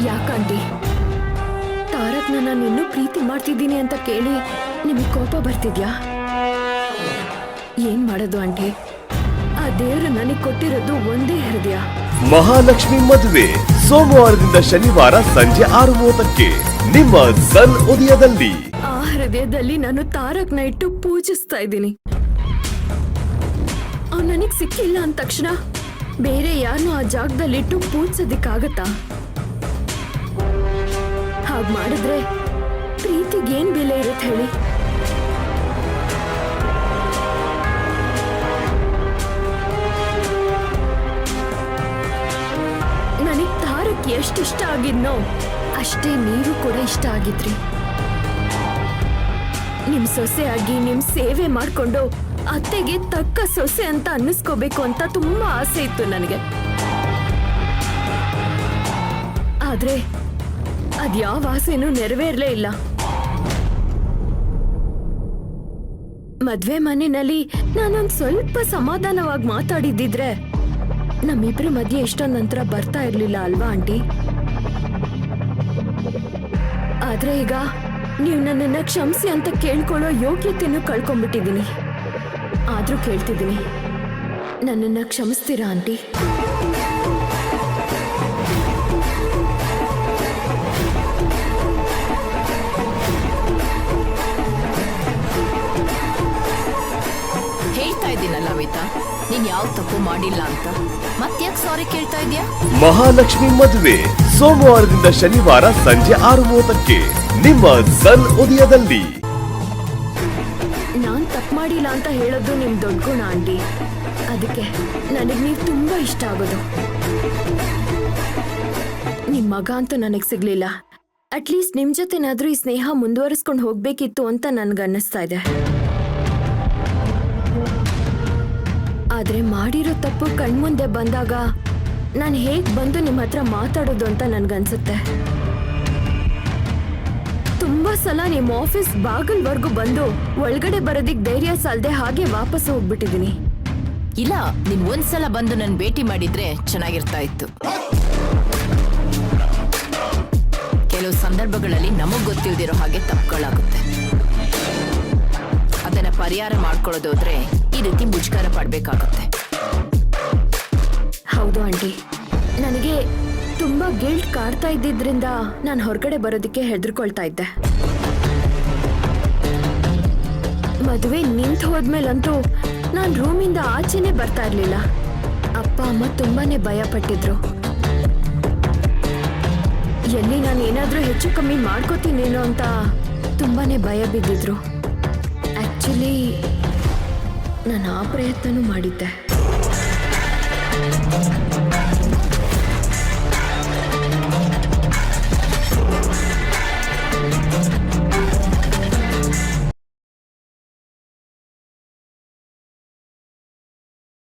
ಯಾಕಂಟಿ ತಾರಕ್ನ ನಾನು ಇನ್ನೂ ಪ್ರೀತಿ ಮಾಡ್ತಿದ್ದೀನಿ ಅಂತ ಕೇಳಿ ನಿಮಗೆ ಕೋಪ ಬರ್ತಿದ್ಯಾ? ಏನ್ ಮಾಡೋದು ಆಂಟಿ, ಆ ದೇವರು ನನಗೆ ಕೊಟ್ಟಿರೋದು ಒಂದೇ ಹೃದಯ. ಮಹಾಲಕ್ಷ್ಮಿ ಮದುವೆ ಸೋಮವಾರದಿಂದ ಶನಿವಾರ ಸಂಜೆ 6:30ಕ್ಕೆ ನಿಮ್ಮ ಸನ್ ಉದಯದಲ್ಲಿ. ಆ ಹೃದಯದಲ್ಲಿ ನಾನು ತಾರಕ್ನ ಇಟ್ಟು ಪೂಜಿಸ್ತಾ ಇದ್ದೀನಿ. ಅವ್ನು ನನಗ್ ಸಿಕ್ಕಿಲ್ಲ ಅಂದ ತಕ್ಷಣ ಬೇರೆ ಯಾರನ್ನೂ ಆ ಜಾಗದಲ್ಲಿಟ್ಟು ಪೂಜಿಸೋದಿಕ್ಕಾಗತ್ತಾ? ಹಾಗ್ ಮಾಡಿದ್ರೆ ಪ್ರೀತಿಗೇನ್ ಬೆಲೆ ಇರುತ್ತೆ ಹೇಳಿ? ನನಗ್ ತಾರಕ್ ಎಷ್ಟು ಇಷ್ಟ ಆಗಿದ್ನೋ ಅಷ್ಟೇ ನೀವು ಕೂಡ ಇಷ್ಟ ಆಗಿದ್ರಿ. ನಿಮ್ ಸೊಸೆಯಾಗಿ ನಿಮ್ ಸೇವೆ ಮಾಡ್ಕೊಂಡು ಅತ್ತೆಗೆ ತಕ್ಕ ಸೊಸೆ ಅಂತ ಅನ್ನಿಸ್ಕೋಬೇಕು ಅಂತ ತುಂಬಾ ಆಸೆ ಇತ್ತು ನನಗೆ. ಆದ್ರೆ ಅದ್ಯಾವ ಆಸೆನೂ ನೆರವೇರ್ಲೇ ಇಲ್ಲ. ಮದ್ವೆ ಮನೆಯಲ್ಲಿ ನಾನೊಂದ್ ಸ್ವಲ್ಪ ಸಮಾಧಾನವಾಗಿ ಮಾತಾಡಿದ್ದಿದ್ರೆ ನಮ್ಮಿಬ್ರ ಮಧ್ಯೆ ಇಷ್ಟೊಂದ್ ನಂತರ ಬರ್ತಾ ಇರ್ಲಿಲ್ಲ ಅಲ್ವಾ ಆಂಟಿ? ಆದ್ರೆ ಈಗ ನೀವು ನನ್ನನ್ನ ಕ್ಷಮಿಸಿ ಅಂತ ಕೇಳ್ಕೊಳ್ಳೋ ಯೋಗ್ಯತೆಯನ್ನು ಕಳ್ಕೊಂಡ್ಬಿಟ್ಟಿದ್ದೀನಿ. ಆದ್ರೂ ಕೇಳ್ತಿದ್ದೀನಿ, ನನ್ನನ್ನ ಕ್ಷಮಿಸ್ತೀರಾ ಆಂಟಿ? ಹೇಳ್ತಾ ಇದ್ದೀನಲ್ಲ ಅವಿತಾ, ನೀನ್ ಯಾವ ತಪ್ಪು ಮಾಡಿಲ್ಲ ಅಂತ ಮತ್ತ್ಯಾಕ್ ಸಾರಿ ಕೇಳ್ತಾ ಇದೀಯಾ? ಮಹಾಲಕ್ಷ್ಮಿ ಮದುವೆ ಸೋಮವಾರದಿಂದ ಶನಿವಾರ ಸಂಜೆ 6:30ಕ್ಕೆ ನಿಮ್ಮ ಸನ್ ಉದಯದಲ್ಲಿ. ನಾನ್ ತಪ್ಪು ಮಾಡಿಲ್ಲ ಅಂತ ಹೇಳೋದು ನಿಮ್ ದೊಡ್ಡ ಗುಣ ಆಂಟಿ. ಅದಕ್ಕೆ ನನಗ್ ನೀವು ತುಂಬಾ ಇಷ್ಟ ಆಗೋದು. ನಿಮ್ ಮಗ ಅಂತೂ ನನಗ್ ಸಿಗ್ಲಿಲ್ಲ. ಅಟ್ಲೀಸ್ಟ್ ನಿಮ್ ಜೊತೆನಾದ್ರೂ ಈ ಸ್ನೇಹ ಮುಂದುವರಿಸ್ಕೊಂಡು ಹೋಗ್ಬೇಕಿತ್ತು ಅಂತ ನನ್ಗನ್ನಿಸ್ತಾ ಇದೆ. ಆದ್ರೆ ಮಾಡಿರೋ ತಪ್ಪು ಕಣ್ಮುಂದೆ ಬಂದಾಗ ನಾನು ಹೇಗ್ ಬಂದು ನಿಮ್ಮ ಹತ್ರ ಮಾತಾಡೋದು ಅಂತ ನನ್ಗನ್ಸುತ್ತೆ. ತುಂಬಾ ಸಲ ನಿಮ್ಮ ಆಫೀಸ್ ಬಾಗಿಲ್ವರೆಗೂ ಬಂದು ಒಳಗಡೆ ಬರೋದಿಕ್ ಧೈರ್ಯ ಸಾಲದೆ ಹಾಗೆ ವಾಪಸ್ ಹೋಗ್ಬಿಟ್ಟಿದೀನಿ. ಇಲ್ಲ, ನೀನ್ ಒಂದ್ಸಲ ಬಂದು ನನ್ ಭೇಟಿ ಮಾಡಿದ್ರೆ ಚೆನ್ನಾಗಿರ್ತಾ ಇತ್ತು. ಕೆಲವು ಸಂದರ್ಭಗಳಲ್ಲಿ ನಮಗ್ ಗೊತ್ತಿಲ್ದಿರೋ ಹಾಗೆ ತಪ್ಪುಗಳಾಗುತ್ತೆ. ಅದನ್ನ ಪರಿಹಾರ ಮಾಡ್ಕೊಳ್ಳೋದೋದ್ರೆ ಈ ರೀತಿ ಮುಜುಗರ ಪಡ್ಬೇಕಾಗುತ್ತೆ. ಹೌದು ಆಂಟಿ, ನನಗೆ ತುಂಬಾ ಗಿಲ್ಟ್ ಕಾಡ್ತಾ ಇದ್ದಿದ್ರಿಂದ ನಾನು ಹೊರಗಡೆ ಬರೋದಕ್ಕೆ ಹೆದರ್ಕೊಳ್ತಾ ಇದ್ದೆ. ಮದುವೆ ನಿಂತು ಹೋದ್ಮೇಲಂತೂ ನಾನು ರೂಮಿಂದ ಆಚೆನೆ ಬರ್ತಾ ಇರ್ಲಿಲ್ಲ. ಅಪ್ಪ ಅಮ್ಮ ತುಂಬಾನೇ ಭಯ ಪಟ್ಟಿದ್ರು. ಎಲ್ಲಿ ನಾನು ಏನಾದ್ರೂ ಹೆಚ್ಚು ಕಮ್ಮಿ ಮಾಡ್ಕೋತೀನೇನೋ ಅಂತ ತುಂಬಾನೇ ಭಯ ಬಿದ್ದಿದ್ರು. ಆಕ್ಚುಲಿ ನಾನು ಆ ಪ್ರಯತ್ನನೂ ಮಾಡಿದ್ದೆ.